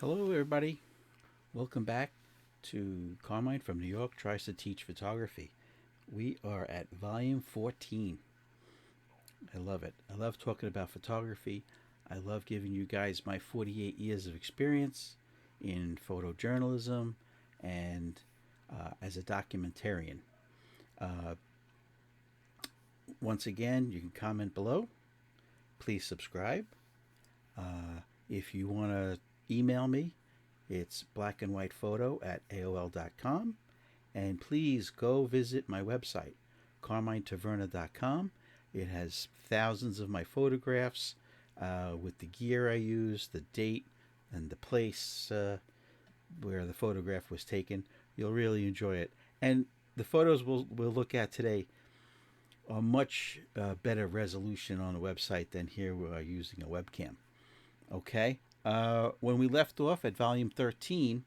Hello, everybody. Welcome back to Carmine from New York Tries to Teach Photography. We are at volume 14. I love it. I love talking about photography. I love giving you guys my 48 years of experience in photojournalism and as a documentarian. Uh, Once again, you can comment below. Please subscribe. If you want to email me, it's blackandwhitephoto@aol.com. And please go visit my website, carminetaverna.com. It has thousands of my photographs with the gear I use, the date, and the place where the photograph was taken. You'll really enjoy it. And the photos we'll look at today are much better resolution on the website than here we're using a webcam. Okay. When we left off at volume 13,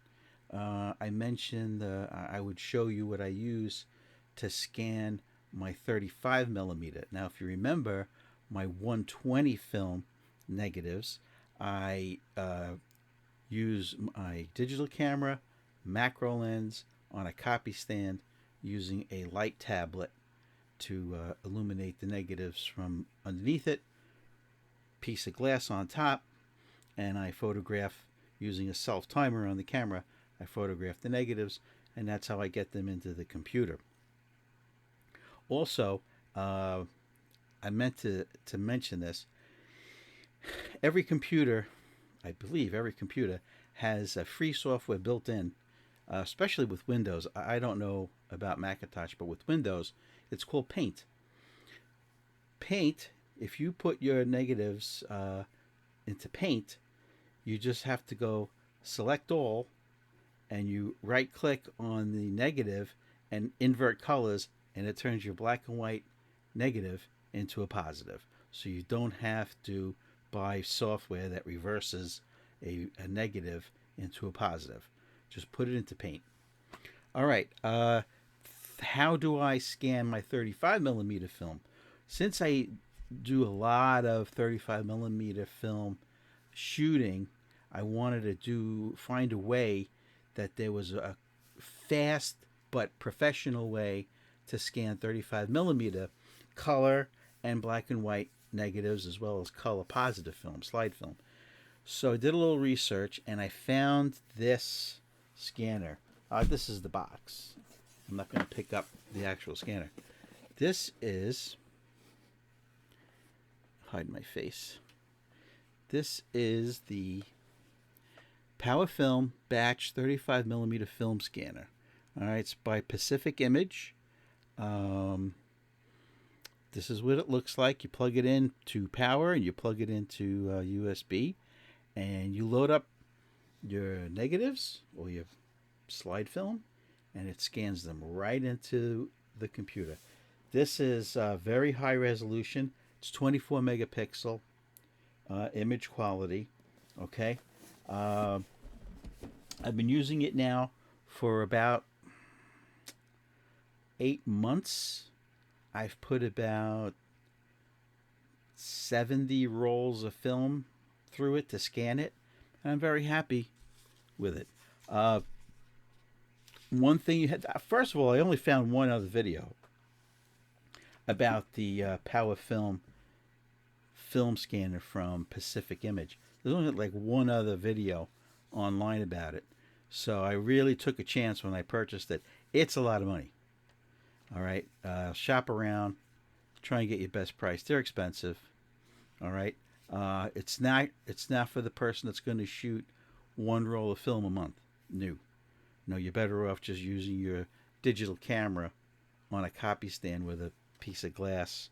I mentioned I would show you what I use to scan my 35 millimeter. Now, if you remember my 120 film negatives, I use my digital camera, macro lens on a copy stand using a light tablet to illuminate the negatives from underneath it, piece of glass on top, and I photograph using a self timer on the camera. I photograph the negatives, and that's how I get them into the computer. Also, I meant to mention this. Every computer, I believe every computer, has a free software built in, especially with Windows. I don't know about Macintosh, but with Windows, it's called Paint. Paint, if you put your negatives into Paint, you just have to go select all, and you right click on the negative and invert colors, and it turns your black and white negative into a positive. So you don't have to buy software that reverses a negative into a positive. Just put it into Paint. All right. How do I scan my 35 millimeter film? Since I do a lot of 35 millimeter film shooting, I wanted to find a way that there was a fast but professional way to scan 35 millimeter color and black and white negatives, as well as color positive film, slide film. So I did a little research, and I found this scanner. This is the box. I'm not going to pick up the actual scanner. This is, hide my face. This is the PowerFilm Batch 35 millimeter film scanner. All right, it's by Pacific Image. This is what it looks like. You plug it into power, and you plug it into USB, and you load up your negatives or your slide film, and it scans them right into the computer. This is very high resolution. It's 24 megapixel image quality. Okay. I've been using it now for about 8 months. I've put about 70 rolls of film through it to scan it, and I'm very happy with it. One thing you had, first of all, I only found one other video about the PowerFilm film scanner from Pacific Image. There's only like one other video online about it. So I really took a chance when I purchased it. It's a lot of money. All right. Shop around. Try and get your best price. They're expensive. All right. It's not for the person that's going to shoot one roll of film a month. New. No, you're better off just using your digital camera on a copy stand with a piece of glass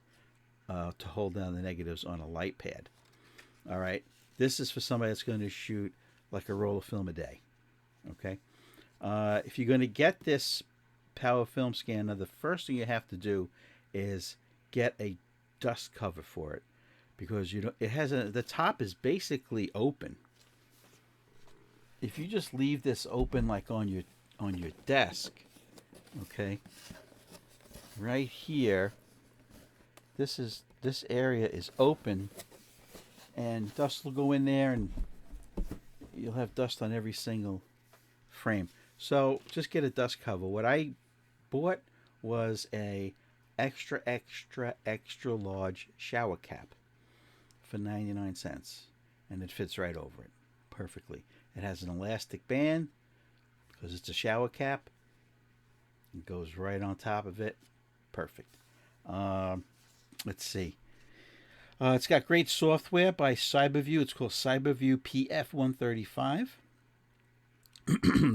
to hold down the negatives on a light pad. All right. This is for somebody that's going to shoot like a roll of film a day. Okay. If you're going to get this Power Film scanner, the first thing you have to do is get a dust cover for it, because it has the top is basically open. If you just leave this open like on your desk, okay, right here, this area is open, and dust will go in there, and you'll have dust on every single frame. So just get a dust cover. What I bought was a extra large shower cap for 99 cents, and it fits right over it perfectly. It has an elastic band because it's a shower cap. It goes right on top of it. Perfect. Let's see. It's got great software by CyberView. It's called CyberView PF135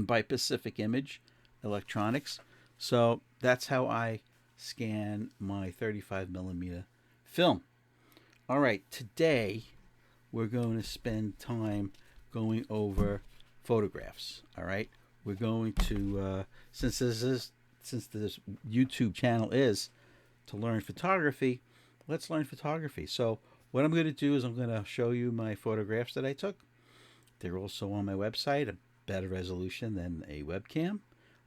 by Pacific Image Electronics. So that's how I scan my 35 millimeter film. All right, today we're going to spend time going over photographs. All right, we're going to since this YouTube channel is to learn photography, let's learn photography. So what I'm going to do is I'm going to show you my photographs that I took. They're also on my website, a better resolution than a webcam.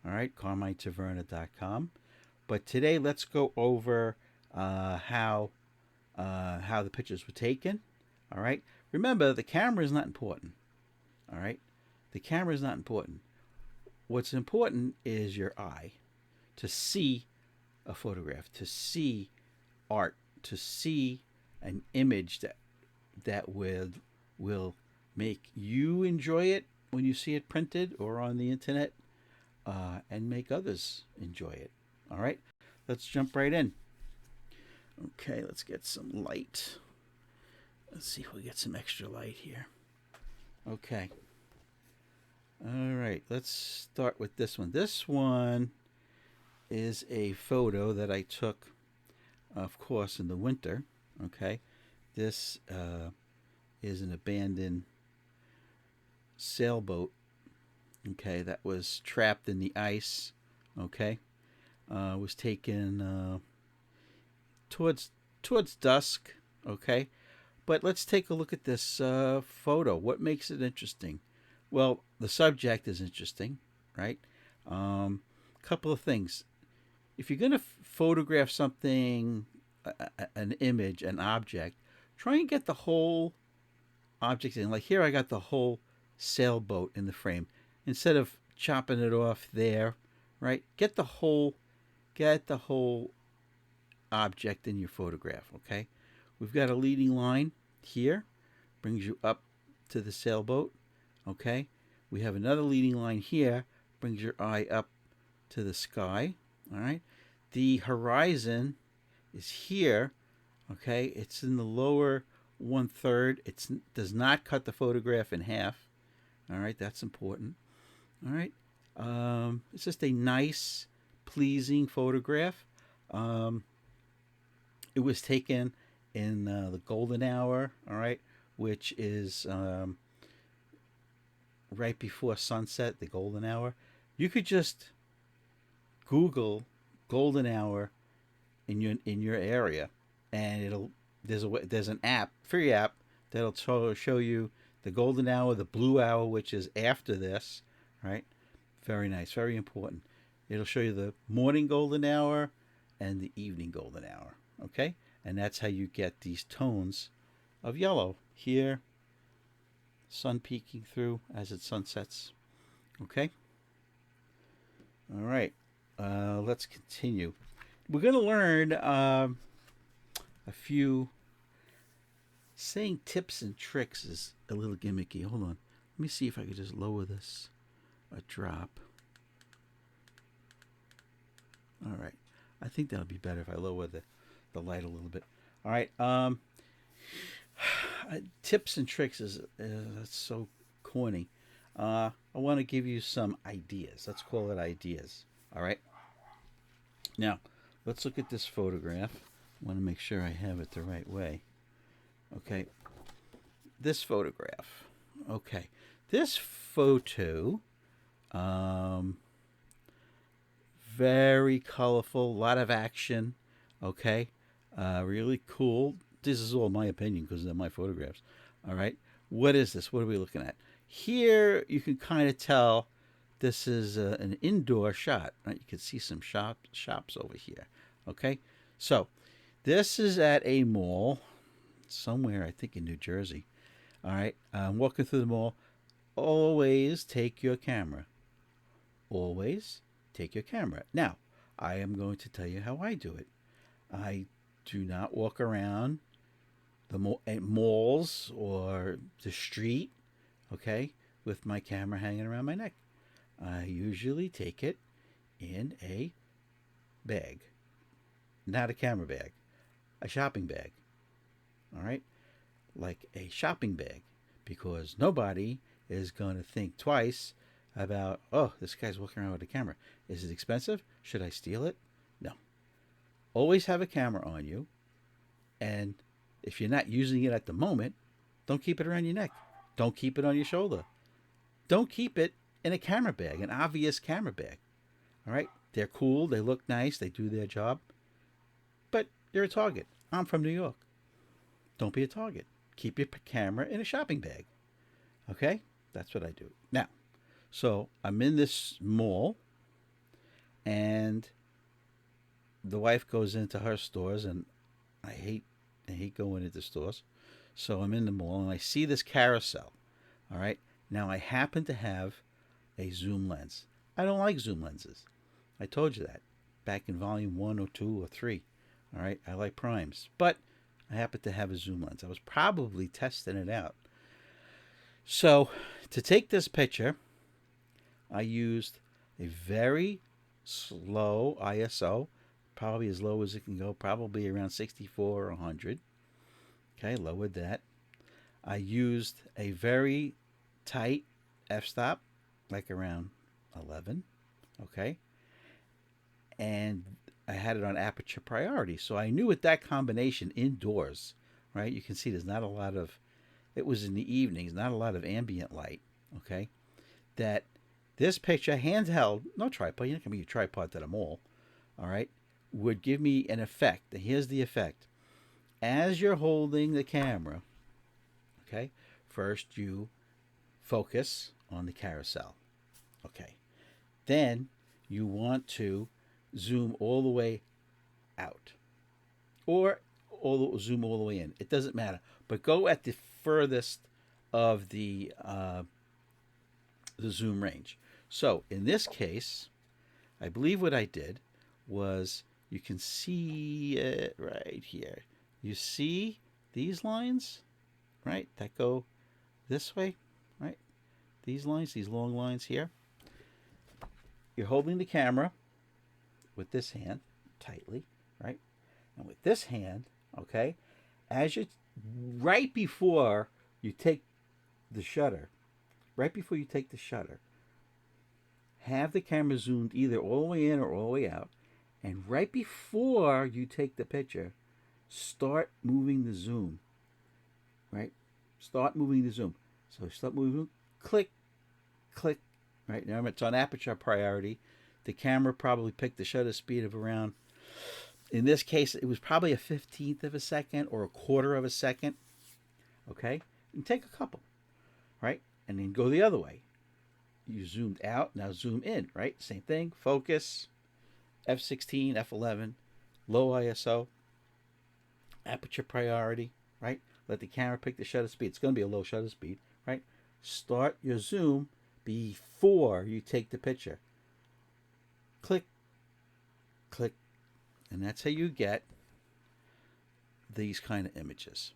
All right, CarmineTaverna.com. But today let's go over how the pictures were taken. All right. Remember, the camera is not important. All right. The camera is not important. What's important is your eye to see a photograph, to see art, to see an image that will make you enjoy it when you see it printed or on the internet, and make others enjoy it. All right. Let's jump right in. Okay, let's get some light. Let's see if we get some extra light here. Okay. All right, let's start with this one. This one is a photo that I took, of course, in the winter. Okay. This is an abandoned sailboat. Okay, that was trapped in the ice. Okay. Was taken towards dusk. Okay, but let's take a look at this photo. What makes it interesting? Well, the subject is interesting, right? Couple of things. If you're going to photograph something, an image, an object, try and get the whole object in. Like here, I got the whole sailboat in the frame instead of chopping it off there, right? Get the whole object in your photograph. Okay, we've got a leading line here, brings you up to the sailboat. Okay, we have another leading line here, brings your eye up to the sky. All right, the horizon is here. Okay, it's in the lower 1/3. It does not cut the photograph in half. All right, that's important. All right, it's just a nice, pleasing photograph. It was taken in the golden hour, all right, which is right before sunset, the golden hour. You could just Google golden hour in your area, and there's an app, free app, that'll show you the golden hour, the blue hour, which is after this, right? Very nice, very important. It'll show you the morning golden hour and the evening golden hour. Okay, and that's how you get these tones of yellow here, sun peeking through as it sunsets. Okay, all right, let's continue. We're going to learn a few. Saying tips and tricks is a little gimmicky. Hold on, let me see if I could just lower this a drop. All right, I think that'll be better if I lower the light a little bit. All right, tips and tricks is that's so corny. I want to give you some ideas. Let's call it ideas. All right. Now, let's look at this photograph. I want to make sure I have it the right way. Okay. This photograph. Okay. This photo, very colorful, a lot of action. Okay. Really cool. This is all my opinion because they're my photographs. All right. What is this? What are we looking at? Here you can kind of tell this is an indoor shot. Right? You can see some shops over here. Okay. So this is at a mall somewhere, I think in New Jersey. All right. I'm walking through the mall. always take your camera. Always take your camera. Now, I am going to tell you how I do it. I do not walk around the malls or the street, okay, with my camera hanging around my neck. I usually take it in a bag, not a camera bag, a shopping bag. All right, like a shopping bag, because nobody is going to think twice about, oh, this guy's walking around with a camera. Is it expensive? Should I steal it? No. Always have a camera on you, and if you're not using it at the moment, don't keep it around your neck. Don't keep it on your shoulder. Don't keep it in a camera bag, an obvious camera bag. All right? They're cool. They look nice. They do their job. But you're a target. I'm from New York. Don't be a target. Keep your camera in a shopping bag. Okay? That's what I do. Now, so I'm in this mall, and the wife goes into her stores, and I hate going into stores. So I'm in the mall, and I see this carousel. All right? Now, I happen to have a zoom lens. I don't like zoom lenses. I told you that back in volume 1 or 2 or 3. All right? I like primes. But I happen to have a zoom lens. I was probably testing it out. So to take this picture, I used a very slow ISO, probably as low as it can go, probably around 64 or 100. Okay, lowered that. I used a very tight f-stop, like around 11. Okay, and I had it on aperture priority, so I knew with that combination indoors, right? You can see there's not a lot of, it was in the evenings, not a lot of ambient light. Okay, that this picture, handheld, no tripod, you're not going to be a tripod to the mall, all right, would give me an effect. And here's the effect. As you're holding the camera, okay, first you focus on the carousel. Okay, then you want to zoom all the way out, or zoom all the way in. It doesn't matter, but go at the furthest of the zoom range. So in this case, I believe what I did was, you can see it right here. You see these lines, right, that go this way, right? These lines, these long lines here. You're holding the camera with this hand tightly, right? And with this hand, okay, as you, right before you take the shutter, have the camera zoomed either all the way in or all the way out. And right before you take the picture, start moving the zoom, right? Start moving the zoom. So start moving, click, click, right? Now it's on aperture priority. The camera probably picked the shutter speed of around, in this case, it was probably a 15th of a second or a quarter of a second. Okay? And take a couple, right? And then go the other way. You zoomed out, now zoom in, right? Same thing, focus, F16, F11, low ISO, aperture priority, right? Let the camera pick the shutter speed. It's going to be a low shutter speed, right? Start your zoom before you take the picture. Click, click, and that's how you get these kind of images.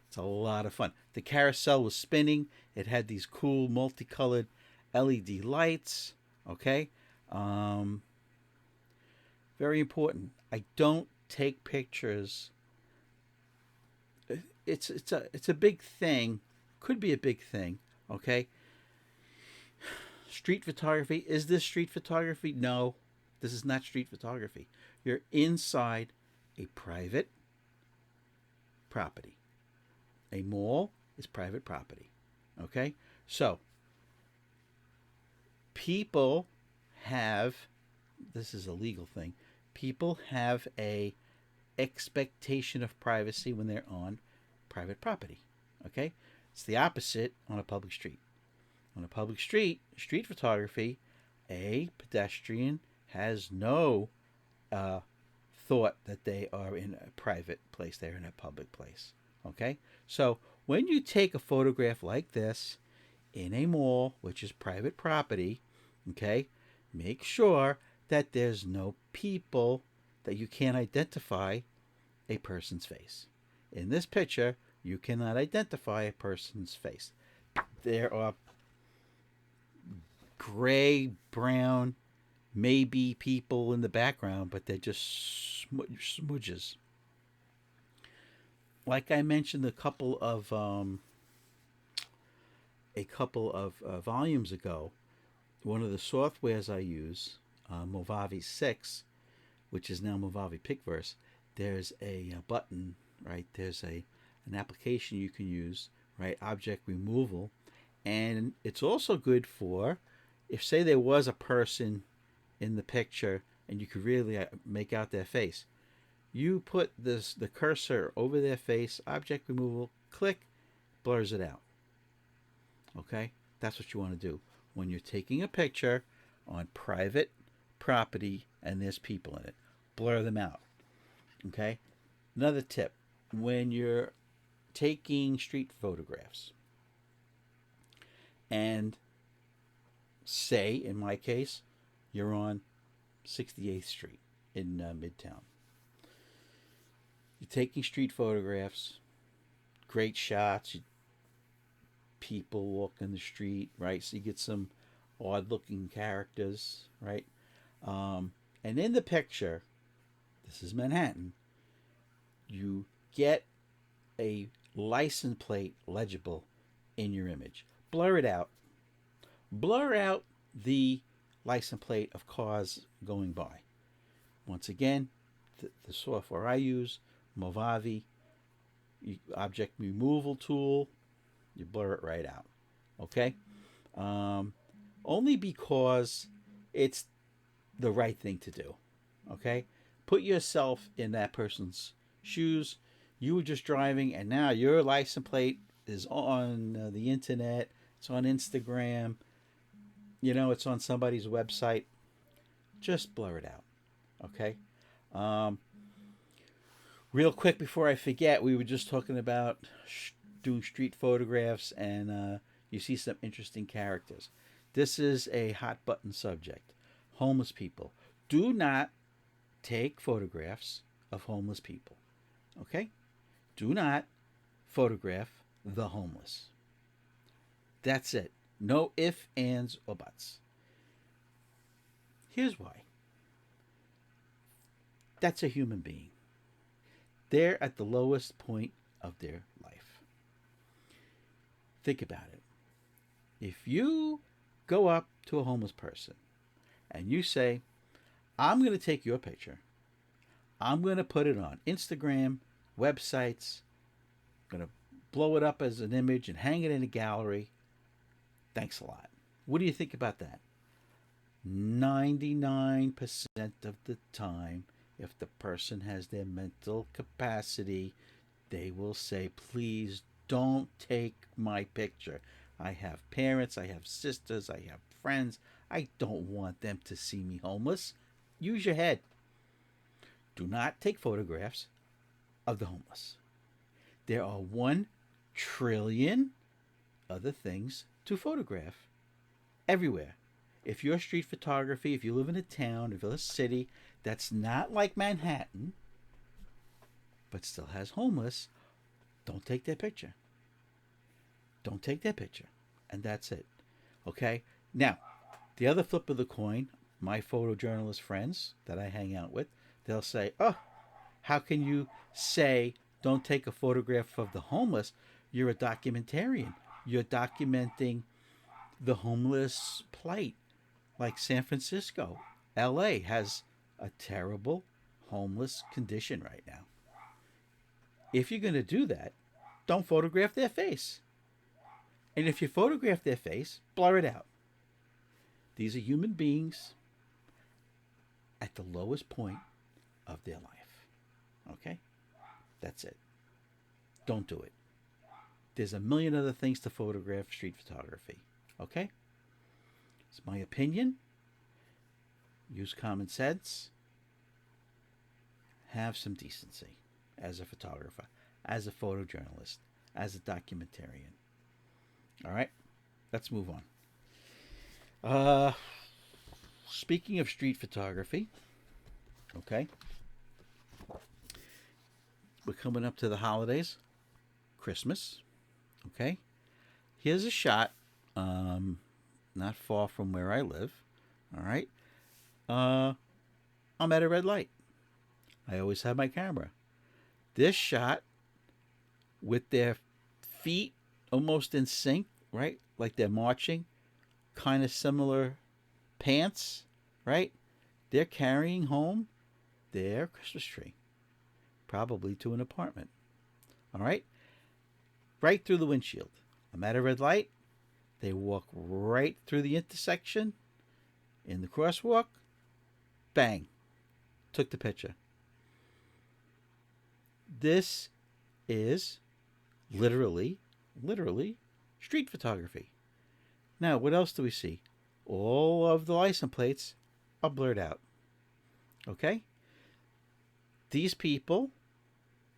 It's a lot of fun. The carousel was spinning. It had these cool multicolored LED lights. Okay. Very important. I don't take pictures. It's a big thing. Could be a big thing. Okay. Street photography. Is this street photography? No, this is not street photography. You're inside a private property. A mall is private property. Okay? So, people have, this is a legal thing, people have a expectation of privacy when they're on private property. Okay? It's the opposite on a public street. On a public street, street photography, a pedestrian has no thought that they are in a private place. They're in a public place. Okay? So when you take a photograph like this, in a mall, which is private property, okay, make sure that there's no people that you can't identify a person's face. In this picture, you cannot identify a person's face. There are gray, brown, maybe people in the background, but they're just smudges. Like I mentioned a couple of volumes ago, one of the softwares I use, Movavi 6, which is now Movavi Picverse, there's a button, right? There's an application you can use, right? Object removal. And it's also good for, if say there was a person in the picture and you could really make out their face, you put the cursor over their face, object removal, click, blurs it out. Okay? That's what you want to do when you're taking a picture on private property and there's people in it. Blur them out. Okay? Another tip, when you're taking street photographs, and say, in my case, you're on 68th Street in Midtown. You're taking street photographs, great shots, people walking the street, right? So you get some odd-looking characters, right? And in the picture, this is Manhattan, you get a license plate legible in your image. Blur it out. Blur out the license plate of cars going by. Once again, the software I use, Movavi, object removal tool, you blur it right out. Okay? Only because it's the right thing to do. Okay? Put yourself in that person's shoes. You were just driving, and now your license plate is on the internet. It's on Instagram. It's on somebody's website. Just blur it out. Okay? Real quick before I forget, we were just talking about doing street photographs, and you see some interesting characters. This is a hot button subject. Homeless people. Do not take photographs of homeless people. Okay? Do not photograph the homeless. That's it. No ifs, ands, or buts. Here's why. That's a human being. They're at the lowest point of their life. Think about it. If you go up to a homeless person and you say, I'm going to take your picture, I'm going to put it on Instagram, websites, I'm going to blow it up as an image and hang it in a gallery, thanks a lot. What do you think about that? 99% of the time, if the person has their mental capacity, they will say, please don't take my picture. I have parents, I have sisters, I have friends. I don't want them to see me homeless. Use your head. Do not take photographs of the homeless. There are 1 trillion other things to photograph everywhere. If you're street photography, if you live in a town, if you live in a city that's not like Manhattan, but still has homeless, don't take their picture. Don't take their picture. And that's it. Okay? Now, the other flip of the coin, my photojournalist friends that I hang out with, they'll say, oh, how can you say don't take a photograph of the homeless? You're a documentarian. You're documenting the homeless plight. Like San Francisco, LA has a terrible homeless condition right now. If you're going to do that, don't photograph their face. And if you photograph their face, blur it out. These are human beings at the lowest point of their life. Okay? That's it. Don't do it. There's a million other things to photograph street photography. Okay? It's my opinion. Use common sense. Have some decency as a photographer, as a photojournalist, as a documentarian. All right? let's move on. Uh, Speaking of street photography, okay, we're coming up to the holidays, Christmas, okay. Here's a shot, not far from where I live, all right. I'm at a red light. I always have my camera. This shot with their feet almost in sync, right? Like they're marching, kind of similar pants, right? They're carrying home their Christmas tree, probably to an apartment. All right? Right through the windshield. I'm at a red light. They walk right through the intersection in the crosswalk. Bang. Took the picture. This is literally street photography. Now, what else do we see? All of the license plates are blurred out. Okay? These people,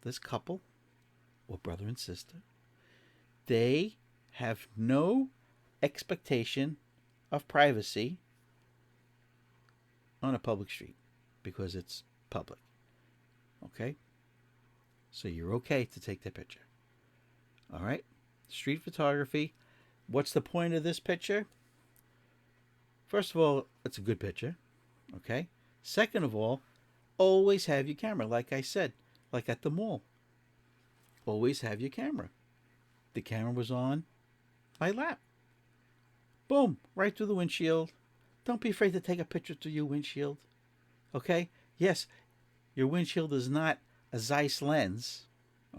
this couple, or brother and sister, they have no expectation of privacy on a public street because it's public. Okay? So you're okay to take the picture. All right? Street photography. What's the point of this picture? First of all, it's a good picture. Okay? Second of all, always have your camera. Like I said, like at the mall. Always have your camera. The camera was on my lap. Boom, right through the windshield. Don't be afraid to take a picture through your windshield. Okay? Yes, your windshield is not a Zeiss lens.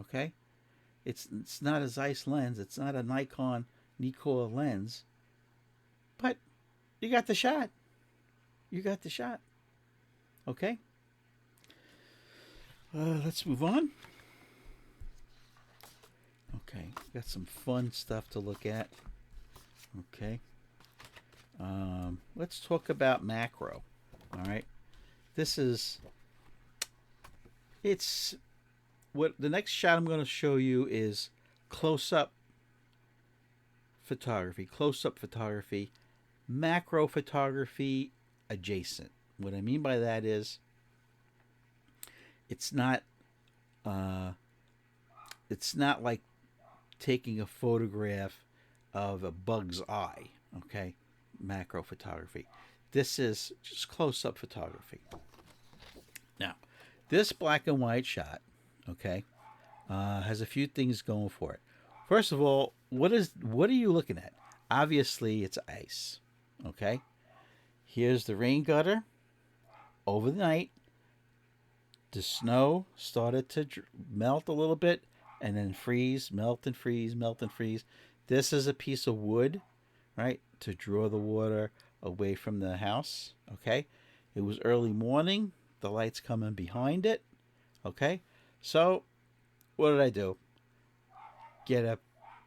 Okay? It's not a Zeiss lens. It's not a Nikon lens. But you got the shot. You got the shot. Okay? Let's move on. Okay, got some fun stuff to look at. Okay. Let's talk about macro. All right. It's what the next shot I'm going to show you is close-up photography, macro photography adjacent. What I mean by that is it's not like taking a photograph of a bug's eye, okay? Macro photography. This is just close-up photography. Now, this black and white shot, okay, has a few things going for it. First of all, what are you looking at? Obviously, it's ice, okay? Here's the rain gutter. Over the night, the snow started to melt a little bit and then freeze, melt and freeze, melt and freeze. This is a piece of wood, right, to draw the water away from the house, okay? It was early morning. The light's coming behind it, okay? So what did I do? Get a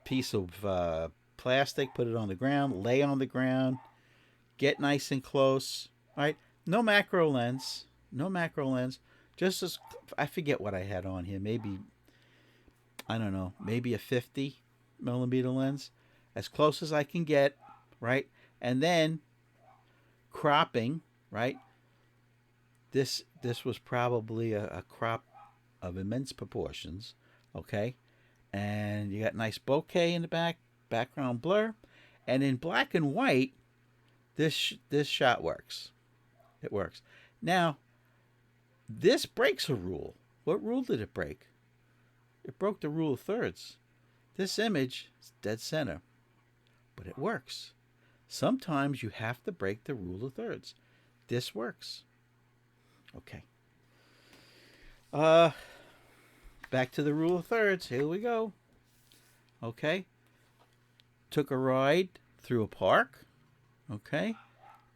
piece of plastic, put it on the ground, lay on the ground, get nice and close, right? No macro lens. Just as, I forget what I had on here. Maybe, I don't know, maybe a 50 millimeter lens. As close as I can get, right? And then cropping, right? This was probably a crop of immense proportions, okay? And you got nice bokeh in the back, background blur. And in black and white, this shot works. It works. Now, this breaks a rule. What rule did it break? It broke the rule of thirds. This image is dead center, but it works. Sometimes you have to break the rule of thirds. This works. Okay. Back to the rule of thirds. Here we go. Okay. Took a ride through a park. Okay.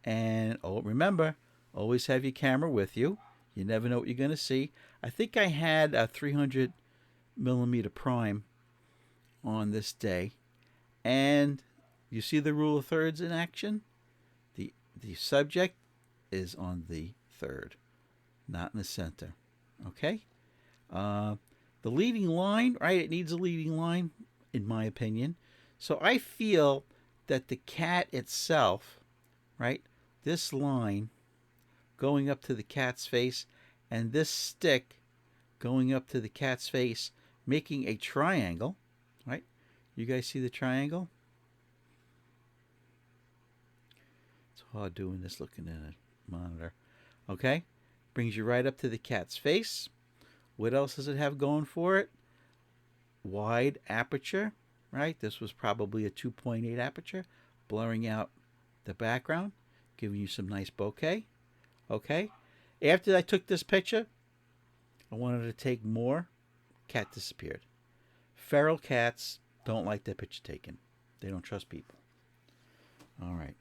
And remember, always have your camera with you. You never know what you're going to see. I think I had a 300 millimeter prime on this day. And you see the rule of thirds in action? The subject is on the third, not in the center. Okay? The leading line, right? It needs a leading line, in my opinion. So I feel that the cat itself, right, this line going up to the cat's face and this stick going up to the cat's face, making a triangle, right? You guys see the triangle? It's hard doing this looking at a monitor. Okay? Brings you right up to the cat's face. What else does it have going for it? Wide aperture, right? This was probably a 2.8 aperture, blurring out the background, giving you some nice bokeh. Okay? After I took this picture, I wanted to take more. Cat disappeared. Feral cats don't like their picture taken. They don't trust people. All right.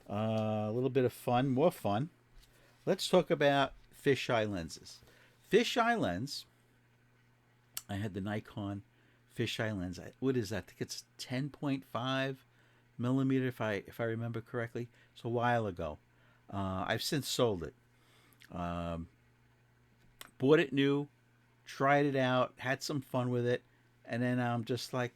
A little bit of fun, more fun. Let's talk about fisheye lenses. Fisheye lens, I had the Nikon fisheye lens. What is that? I think it's 10.5 millimeter, if I remember correctly. It's a while ago. I've since sold it. Bought it new, tried it out, had some fun with it, and then I'm just like,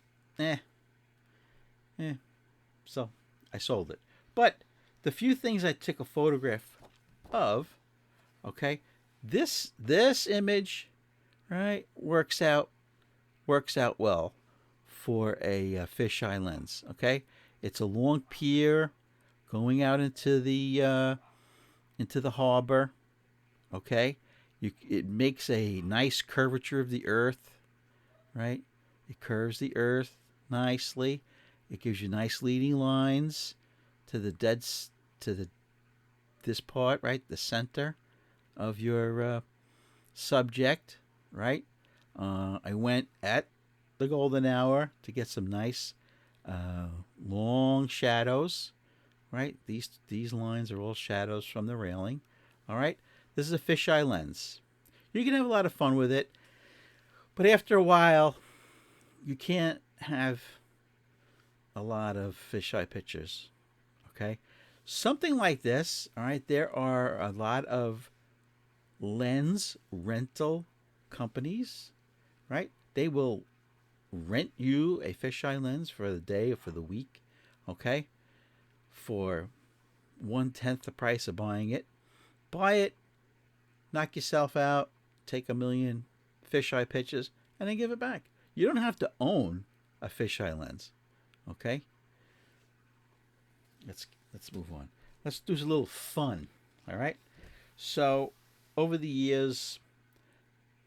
so I sold it. But the few things I took a photograph of, okay, this image, right, works out well for a fisheye lens. Okay, it's a long pier going out into the harbor. Okay, it makes a nice curvature of the earth, right? It curves the earth nicely. It gives you nice leading lines to this part, right, the center of your subject, right? I went at the golden hour to get some nice long shadows, right? These lines are all shadows from the railing. All right, this is a fisheye lens. You can have a lot of fun with it, but after a while, you can't have a lot of fisheye pictures. Okay, something like this. All right, there are a lot of lens rental companies, right? They will rent you a fisheye lens for the day or for the week, okay, for 1/10 the price of buying it. Buy it, knock yourself out, take 1,000,000 fisheye pictures, and then give it back. You don't have to own a fisheye lens, okay? Let's move on. Let's do a little fun, all right? So over the years,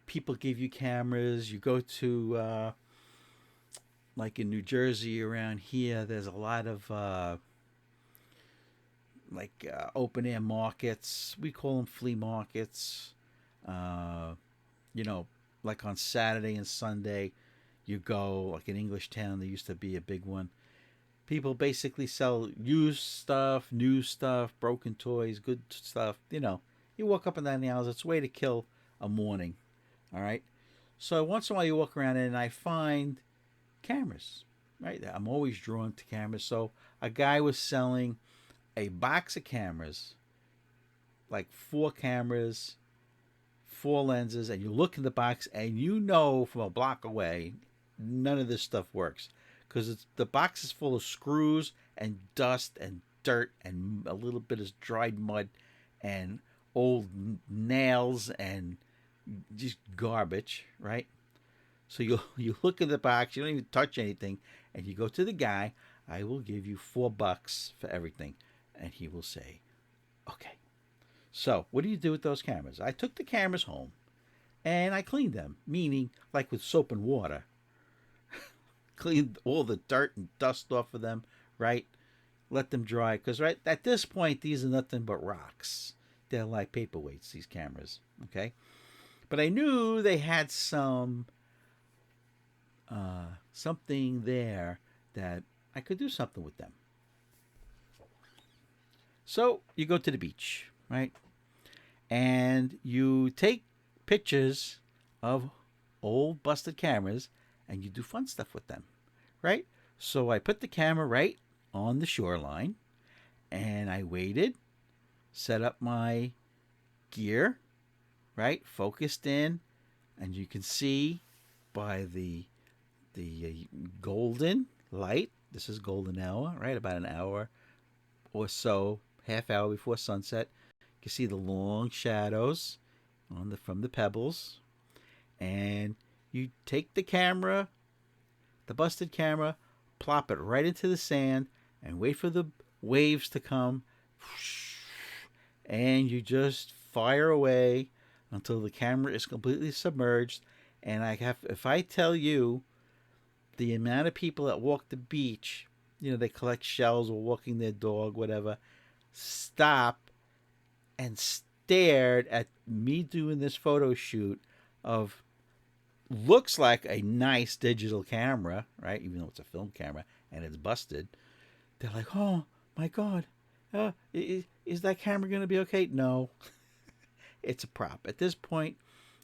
people give you cameras. You go to like in New Jersey around here, there's a lot of open air markets. We call them flea markets. Like on Saturday and Sunday, you go, like in English Town, there used to be a big one. People basically sell used stuff, new stuff, broken toys, good stuff. You walk up and down the aisles. It's a way to kill a morning. All right. So once in a while you walk around and I find cameras. Right. I'm always drawn to cameras. So a guy was selling a box of cameras, like 4 cameras, 4 lenses, and you look in the box and from a block away, none of this stuff works. Because the box is full of screws and dust and dirt and a little bit of dried mud and old nails and just garbage, right? So you look in the box, you don't even touch anything, and you go to the guy. I will give you $4 for everything, and he will say, okay. So what do you do with those cameras? I took the cameras home, and I cleaned them, meaning like with soap and water. Cleaned all the dirt and dust off of them, right? Let them dry, because right at this point, these are nothing but rocks. They're like paperweights, these cameras, okay? But I knew they had something there that I could do something with them. So you go to the beach, right? And you take pictures of old busted cameras and you do fun stuff with them, right? So I put the camera right on the shoreline and I waited, set up my gear, right? Focused in, and you can see by the golden light, This is golden hour, right? About an hour or so, half hour before sunset. You can see the long shadows from the pebbles, and you take the camera, the busted camera, plop it right into the sand, and wait for the waves to come, and you just fire away until the camera is completely submerged. And if I tell you the amount of people that walk the beach, they collect shells or walking their dog, whatever, stop and stared at me doing this photo shoot of looks like a nice digital camera, right? Even though it's a film camera and it's busted. They're like, oh my God, is that camera going to be okay? No, it's a prop. At this point,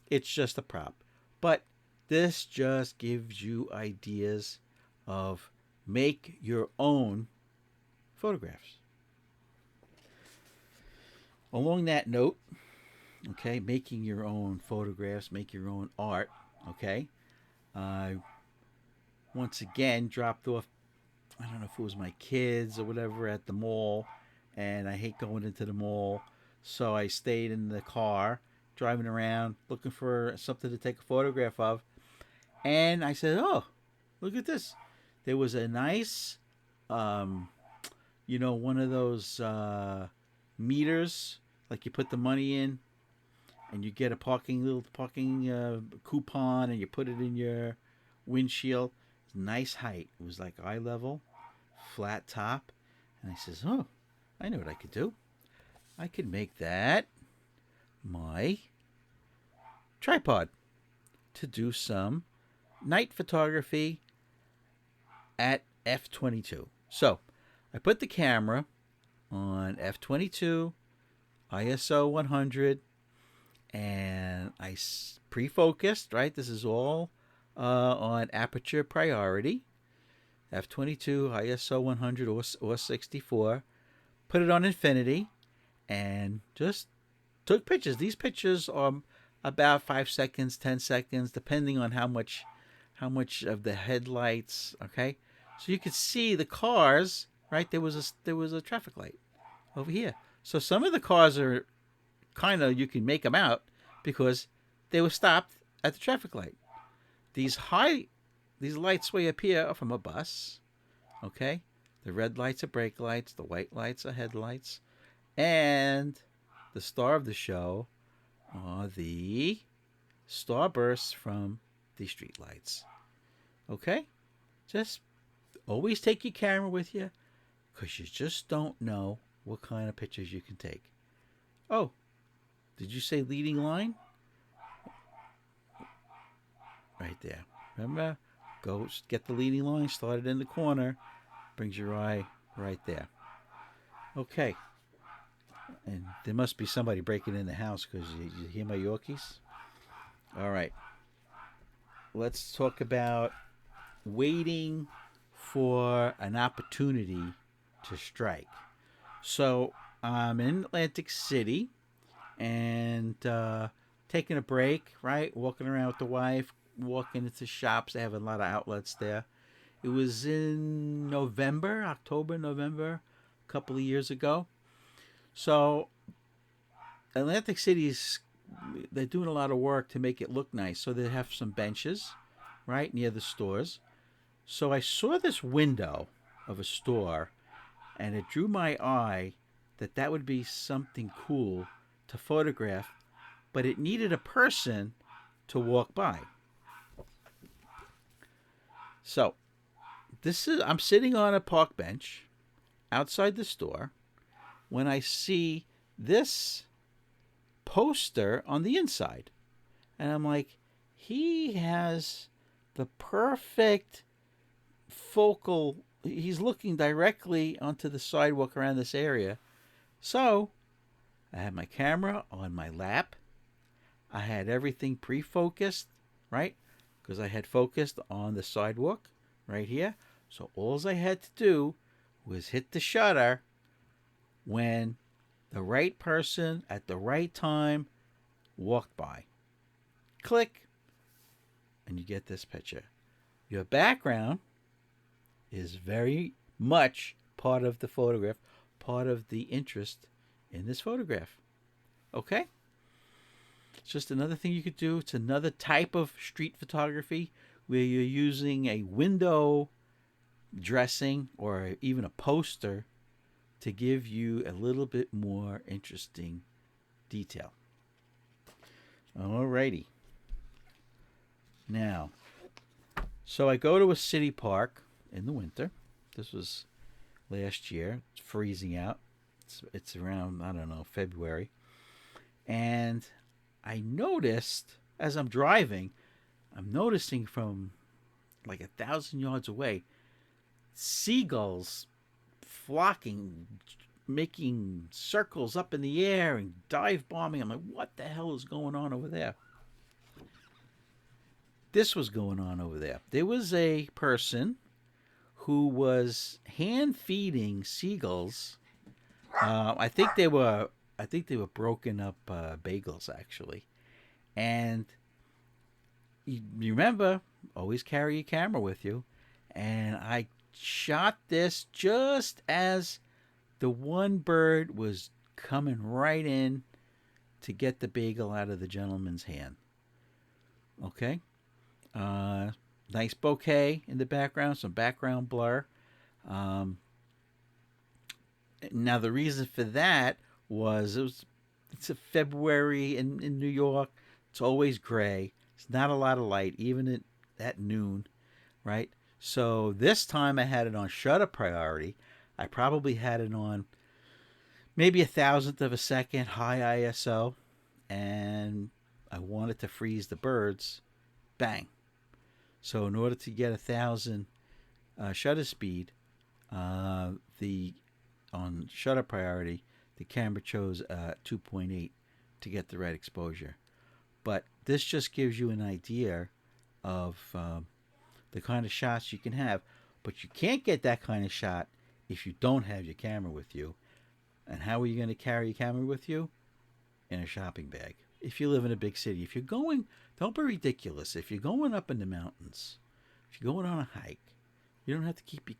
it's just a prop. But this just gives you ideas of make your own photographs. Along that note, okay, making your own photographs, make your own art, okay. I once again dropped off, I don't know if it was my kids or whatever, at the mall, and I hate going into the mall, so I stayed in the car driving around looking for something to take a photograph of, and I said, oh, look at this. There was a nice one of those meters, like you put the money in and you get a little parking coupon, and you put it in your windshield. Nice height. It was like eye level, flat top. And I says, oh, I know what I could do. I could make that my tripod to do some night photography at f/22. So I put the camera on f/22, ISO 100, and I pre-focused, right? This is all on aperture priority, f/22, ISO 100 or 64. Put it on infinity and just took pictures. These pictures are about 5 seconds, 10 seconds, depending on how much of the headlights. Okay, so you could see the cars. Right, there was a traffic light over here. So some of the cars are kind of, you can make them out because they were stopped at the traffic light. These lights way up here are from a bus. Okay, the red lights are brake lights, the white lights are headlights, and the star of the show are the starbursts from the street lights. Okay, just always take your camera with you, because you just don't know what kind of pictures you can take. Oh, did you say leading line? Right there. Remember? Go get the leading line, start it in the corner, brings your eye right there. Okay. And there must be somebody breaking in the house, because you hear my Yorkies? All right. Let's talk about waiting for an opportunity to strike. So I'm in Atlantic City and taking a break, right? Walking around with the wife, walking into shops. They have a lot of outlets there. It was in October, November, a couple of years ago. So Atlantic City they're doing a lot of work to make it look nice. So they have some benches, right, near the stores. So I saw this window of a store, and it drew my eye that would be something cool to photograph, but it needed a person to walk by. So I'm sitting on a park bench outside the store when I see this poster on the inside. And I'm like, he has the perfect focal, he's looking directly onto the sidewalk around this area. So I had my camera on my lap. I had everything pre-focused, right? Because I had focused on the sidewalk right here. So all I had to do was hit the shutter when the right person at the right time walked by. Click, and you get this picture. Your background is very much part of the photograph, part of the interest in this photograph. Okay? It's just another thing you could do. It's another type of street photography where you're using a window dressing or even a poster to give you a little bit more interesting detail. Alrighty. Now, so I go to a city park in the winter. This was last year. It's freezing out. It's around, I don't know, February. And I noticed as I'm driving, I'm noticing from like 1,000 yards away, seagulls flocking, making circles up in the air and dive bombing. I'm like, what the hell is going on over there? This was going on over there. There was a person who was hand feeding seagulls. I think they were broken up bagels actually. And you remember, always carry your camera with you. And I shot this just as the one bird was coming right in to get the bagel out of the gentleman's hand. Okay. Nice bouquet in the background, some background blur. Now the reason for that was it's a February in New York. It's always gray. It's not a lot of light, even at noon, right? So this time I had it on shutter priority. I probably had it on maybe 1,000th of a second, high ISO, and I wanted to freeze the birds. Bang. So in order to get 1,000 shutter speed, on shutter priority, the camera chose 2.8 to get the right exposure. But this just gives you an idea of the kind of shots you can have. But you can't get that kind of shot if you don't have your camera with you. And how are you going to carry your camera with you? In a shopping bag. If you live in a big city. If you're going, don't be ridiculous. If you're going up in the mountains, if you're going on a hike, you don't have to keep your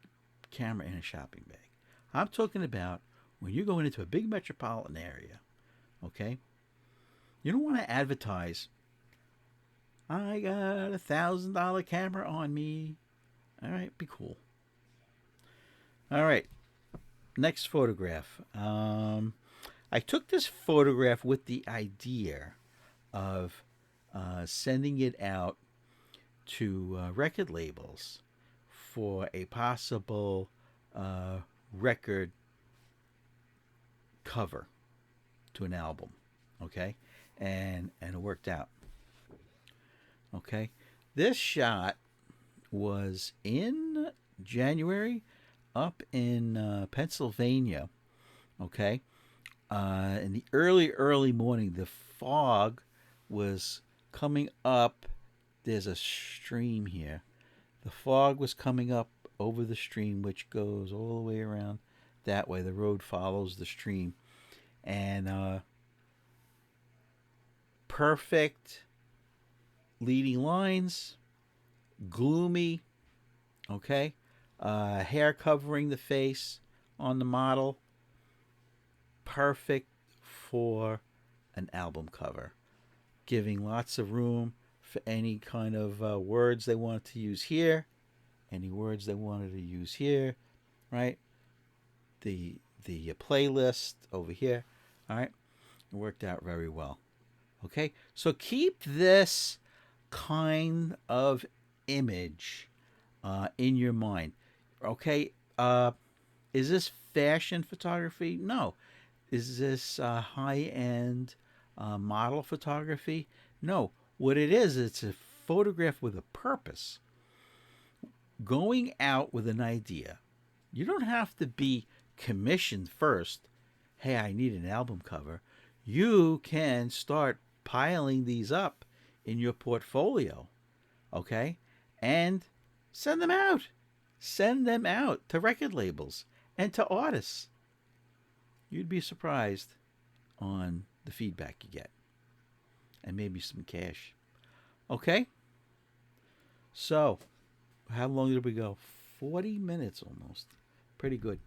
camera in a shopping bag. I'm talking about when you're going into a big metropolitan area, okay? You don't want to advertise, I got $1,000 camera on me. All right, be cool. All right, next photograph. I took this photograph with the idea of sending it out to record labels for a possible record cover to an album, okay? And it worked out. Okay, this shot was in January up in Pennsylvania. Okay, in the early morning, the fog was coming up. There's a stream here. The fog was coming up over the stream, which goes all the way around that way. The road follows the stream, and perfect leading lines, gloomy, okay, hair covering the face on the model, perfect for an album cover, giving lots of room for any kind of words they wanted to use here, any words they wanted to use here, right? The playlist over here, all right, it worked out very well. Okay, so keep this kind of image in your mind. Okay, is this fashion photography? No. Is this high-end model photography? No. What it is, it's a photograph with a purpose. Going out with an idea. You don't have to be commissioned first. Hey, I need an album cover. You can start piling these up in your portfolio, okay? And send them out. Send them out to record labels and to artists. You'd be surprised on the feedback you get. And maybe some cash. Okay? So, how long did we go? 40 minutes almost. Pretty good.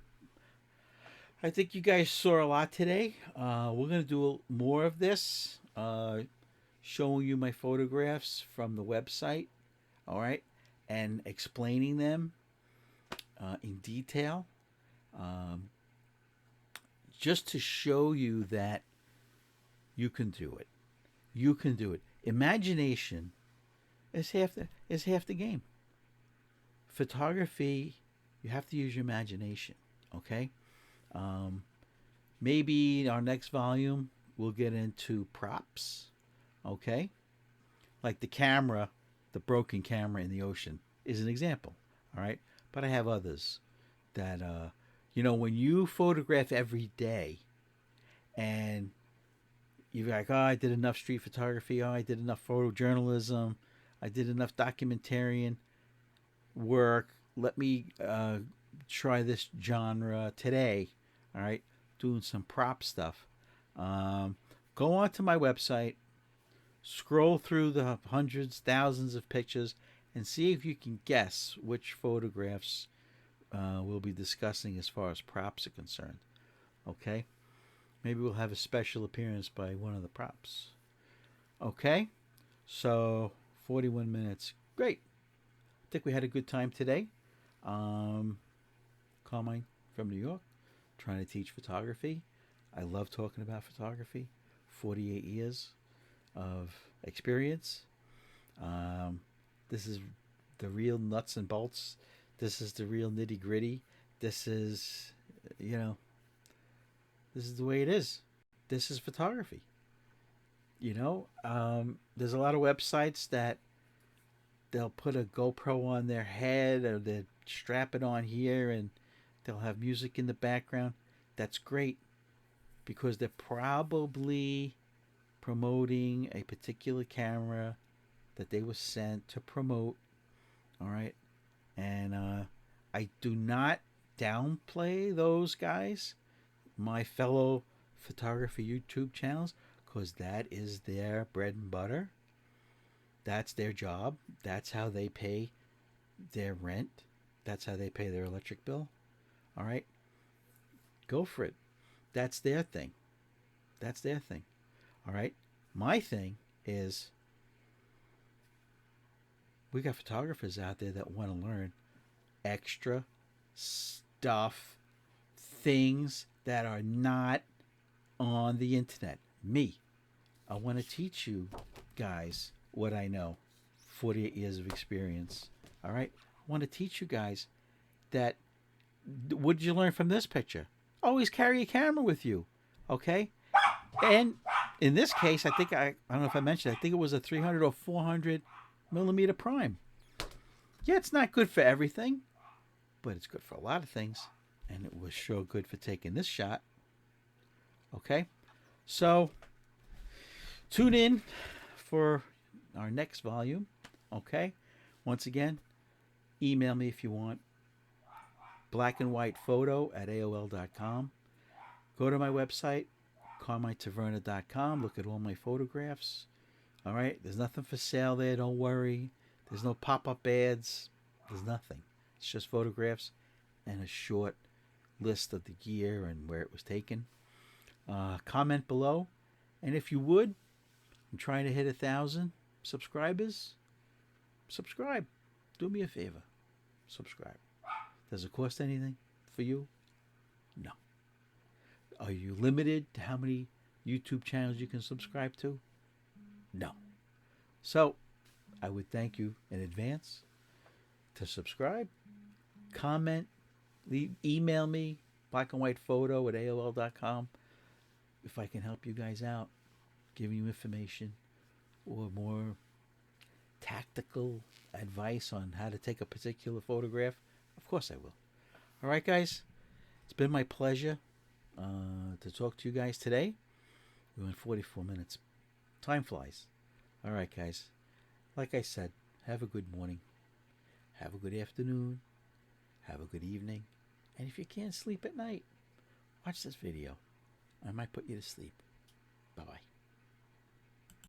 I think you guys saw a lot today. We're going to do more of this, showing you my photographs from the website, all right, and explaining them in detail, just to show you that you can do it. You can do it. Imagination is half the game. Photography, you have to use your imagination. Okay. Maybe our next volume we'll get into props. Okay. Like the camera, the broken camera in the ocean is an example. All right. But I have others that, when you photograph every day and you're like, oh, I did enough street photography. Oh, I did enough photojournalism. I did enough documentarian work. Let me try this genre today. All right. Doing some prop stuff. Go on to my website, scroll through the hundreds, thousands of pictures, and see if you can guess which photographs we'll be discussing as far as props are concerned. Okay? Maybe we'll have a special appearance by one of the props. Okay? So, 41 minutes. Great. I think we had a good time today. Carmine from New York, trying to teach photography. I love talking about photography. 48 years of experience. This is the real nuts and bolts. This is the real nitty gritty. This is, this is the way it is. This is photography. There's a lot of websites that they'll put a GoPro on their head or they strap it on here and they'll have music in the background. That's great because they're probably promoting a particular camera that they were sent to promote. All right. And I do not downplay those guys, my fellow photography YouTube channels, because that is their bread and butter. That's their job. That's how they pay their rent. That's how they pay their electric bill. All right. Go for it. That's their thing. That's their thing. All right. My thing is we got photographers out there that want to learn extra stuff, things that are not on the internet. Me. I want to teach you guys what I know. 48 years of experience. All right. I want to teach you guys that. What did you learn from this picture? Always carry a camera with you. Okay. And in this case, I don't know if I mentioned, I think it was a 300 or 400 millimeter prime. Yeah, it's not good for everything, but it's good for a lot of things. And it was sure good for taking this shot. Okay. So tune in for our next volume. Okay. Once again, email me if you want. blackandwhitephoto@aol.com. Go to my website, carminetaverna.com. Look at all my photographs. All right. There's nothing for sale there. Don't worry. There's no pop-up ads. There's nothing. It's just photographs and a short list of the gear and where it was taken. Comment below. And if you would, I'm trying to hit 1,000 subscribers. Subscribe. Do me a favor. Subscribe. Does it cost anything for you? No. Are you limited to how many YouTube channels you can subscribe to? No. So, I would thank you in advance to subscribe, comment, email me, blackandwhitephoto@aol.com if I can help you guys out, giving you information or more tactical advice on how to take a particular photograph. Of course I will. All right, guys. It's been my pleasure to talk to you guys today. We went 44 minutes. Time flies. All right, guys. Like I said, have a good morning. Have a good afternoon. Have a good evening. And if you can't sleep at night, watch this video. I might put you to sleep. Bye-bye.